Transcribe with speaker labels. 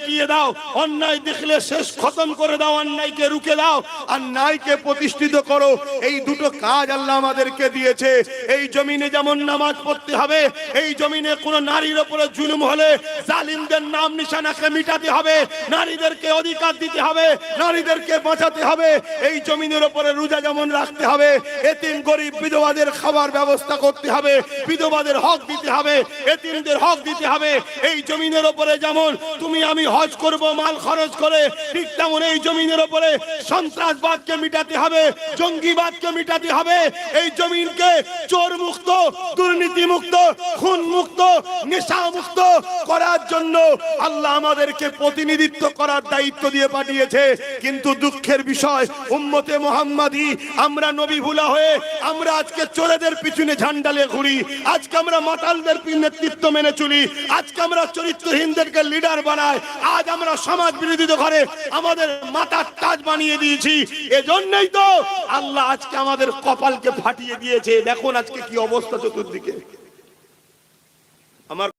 Speaker 1: মিটিয়ে দাও, অন্যায় দেখলে শেষ খতম করে দাও, অন্যায়কে রুখে দাও, আর ন্যায়কে প্রতিষ্ঠিত করো। এই দুটো কাজ আল্লাহ আমাদেরকে দিয়েছে। এই জমিনে যেমন নামাজ পড়তে হবে, এই জমিনে কোনো নারীর উপরে জুলুম হলে জালিমদের নাম নিশানাকে মিটাতে হবে, নারীদেরকে অধিকার দিতে হবে, নারীদেরকে বাঁচাতে হবে। এই জমিনের উপরে রোজা যেমন রাখতে হবে, এতিম গরিব বিধবাদের খাবার ব্যবস্থা করতে হবে, বিধবাদের হক দিতে হবে, এতিমদের হক দিতে হবে। এই জমিনের উপরে যেমন তুমি আমি হজ করব মাল খরচ করে, ঠিক তেমন এই জমিনের উপরে সন্ত্রাসবাদকে মিটাতে হবে, জঙ্গিবাদকে মিটাতে হবে। এই জমিনকে চোর মুক্ত, দুর্নীতি মুক্ত, খুন মুক্ত, নেশা মুক্ত করার জন্য আল্লাহ আমাদেরকে প্রতিনিধিত্ব করার দায়িত্ব দিয়ে পাঠিয়েছে। কিন্তু দুঃখের বিষয়, উম্মতে মুহাম্মাদি আমরা নবী ভুলা হয়ে আমরা আজকে চোরেদের পিছনে ঝান্ডালে ঘুরি, আজকে আমরা মাতালদের নেতৃত্ব মেনে চলি, আজকে আমরা চরিত্রহীনদেরকে লিডার বানাই, আজ আমরা সমাজ বিরোধী করে আমাদের মাথার তাজ বানিয়ে দিয়েছি। এজন্যই তো আল্লাহ আজকে আমাদের কপালকে ফাটিয়ে দিয়েছে। দেখুন আজকে কি অবস্থা চতুর্দিকে। আমার